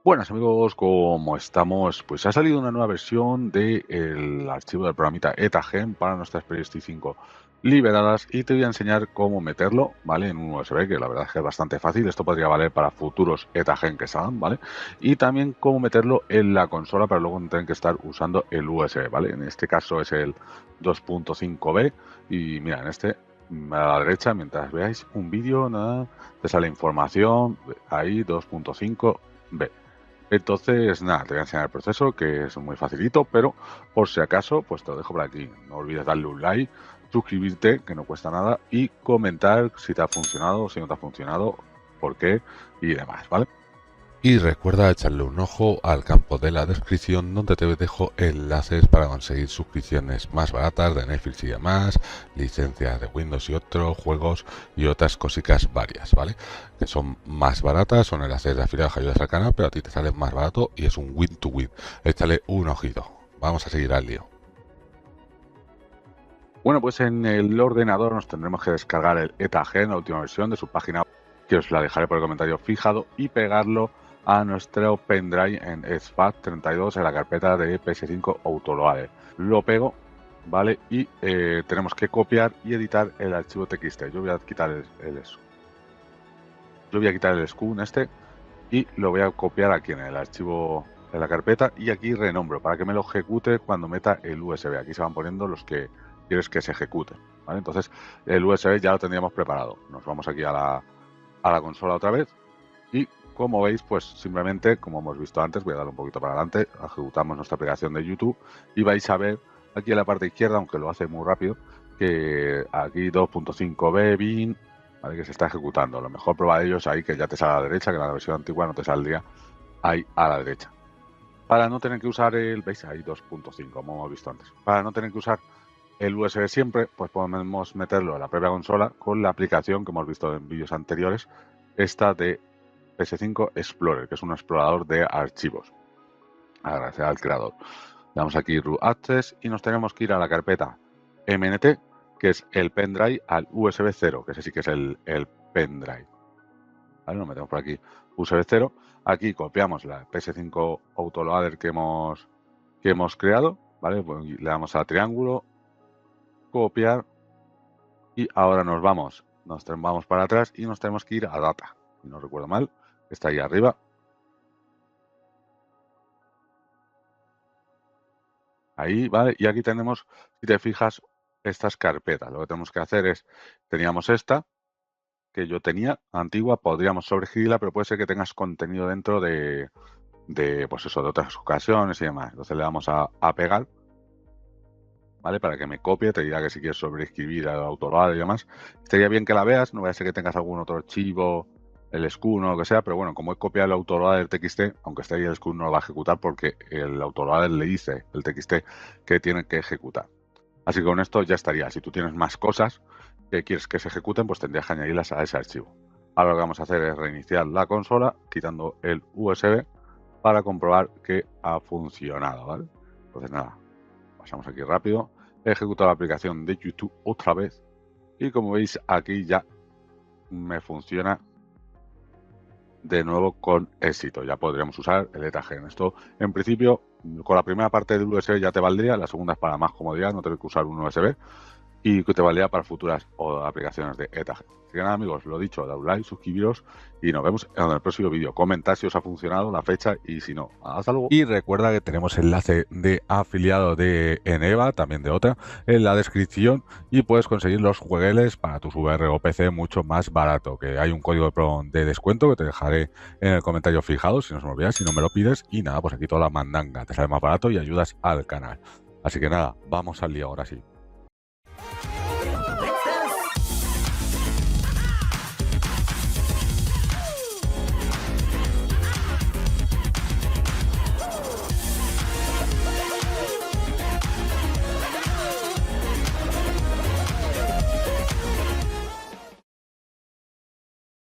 Buenas amigos, ¿cómo estamos? Pues ha salido una nueva versión del archivo del programita ETAGEN para nuestras Playstation 5 liberadas y te voy a enseñar cómo meterlo, ¿vale? En un USB, que la verdad es que es bastante fácil. Esto podría valer para futuros ETAGEN que salgan, ¿vale? Y también cómo meterlo en la consola para luego no tener que estar usando el USB, ¿vale? En este caso es el 2.5B y mira, en este a la derecha, mientras veáis un vídeo, nada, te sale información, ahí 2.5B. Entonces, nada, te voy a enseñar el proceso, que es muy facilito, pero por si acaso, pues te lo dejo por aquí. No olvides darle un like, suscribirte, que no cuesta nada, y comentar si te ha funcionado, si no te ha funcionado, por qué y demás, ¿vale? Y recuerda echarle un ojo al campo de la descripción donde te dejo enlaces para conseguir suscripciones más baratas de Netflix y demás, licencias de Windows y otros juegos y otras cositas varias, ¿vale? Que son más baratas, son enlaces de afiliados que ayudas al canal, pero a ti te sale más barato y es un win to win. Échale un ojito. Vamos a seguir al lío. Bueno, pues en el ordenador nos tendremos que descargar el ETAGEN, la última versión de su página, que os la dejaré por el comentario fijado, y pegarlo a nuestro pendrive en SFAT32 en la carpeta de PS5 Autoloader. Lo pego, ¿vale? Y tenemos que copiar y editar el archivo TXT. Yo voy a quitar el SCUN este y lo voy a copiar aquí en el archivo de la carpeta y aquí renombro para que me lo ejecute cuando meta el USB. Aquí se van poniendo los que quieres que se ejecuten, ¿vale? Entonces el USB ya lo tendríamos preparado. Nos vamos aquí a la consola otra vez y como veis, pues simplemente, como hemos visto antes, voy a dar un poquito para adelante, ejecutamos nuestra aplicación de YouTube y vais a ver aquí en la parte izquierda, aunque lo hace muy rápido, que aquí 2.5B bin, ¿vale? Que se está ejecutando. Lo mejor prueba de ellos ahí que ya te sale a la derecha, que en la versión antigua no te saldría ahí a la derecha. Para no tener que usar veis ahí 2.5, como hemos visto antes. Para no tener que usar el USB siempre, pues podemos meterlo en la propia consola con la aplicación que hemos visto en vídeos anteriores, esta de PS5 Explorer, que es un explorador de archivos. Agradecer al creador. Le damos aquí Root Access y nos tenemos que ir a la carpeta MNT, que es el pendrive, al USB 0, que ese sí que es el pendrive. ¿Vale? Nos metemos por aquí USB 0. Aquí copiamos la PS5 Autoloader que hemos creado, ¿vale? Pues le damos a triángulo, copiar y ahora nos vamos para atrás y nos tenemos que ir a Data. Si no recuerdo mal, está ahí arriba. Ahí, ¿vale? Y aquí tenemos, si te fijas, estas carpetas. Lo que tenemos que hacer es, teníamos esta, que yo tenía, antigua, podríamos sobreescribirla, pero puede ser que tengas contenido dentro pues eso, de otras ocasiones y demás. Entonces le damos a pegar, ¿vale? Para que me copie, te dirá que si quieres sobreescribir al autolado y demás. Estaría bien que la veas, no vaya a ser que tengas algún otro archivo, el SCUN o lo que sea, pero bueno, como he copiado el autoloader del TXT, aunque esté ahí el SCUN no lo va a ejecutar porque el autoloader le dice, el TXT, que tiene que ejecutar. Así que con esto ya estaría. Si tú tienes más cosas que quieres que se ejecuten, pues tendrías que añadirlas a ese archivo. Ahora lo que vamos a hacer es reiniciar la consola quitando el USB para comprobar que ha funcionado, ¿vale? Entonces nada, pasamos aquí rápido. He ejecutado la aplicación de YouTube otra vez y como veis aquí ya me funciona de nuevo con éxito. Ya podríamos usar el ETAGEN. Esto en principio con la primera parte del USB ya te valdría, la segunda es para más comodidad, no tener que usar un USB y que te valdría para futuras aplicaciones de ETAGEN. Así que nada amigos, lo dicho, dad un like, suscribiros y nos vemos en el próximo vídeo. Comentad si os ha funcionado la fecha y si no. Hasta luego. Y recuerda que tenemos enlace de afiliado de Eneva, también de otra, en la descripción y puedes conseguir los juegueles para tus VR o PC mucho más barato, que hay un código de descuento que te dejaré en el comentario fijado, si no se me olvida, si no me lo pides, y nada, pues aquí toda la mandanga, te sale más barato y ayudas al canal. Así que nada, vamos al lío ahora sí.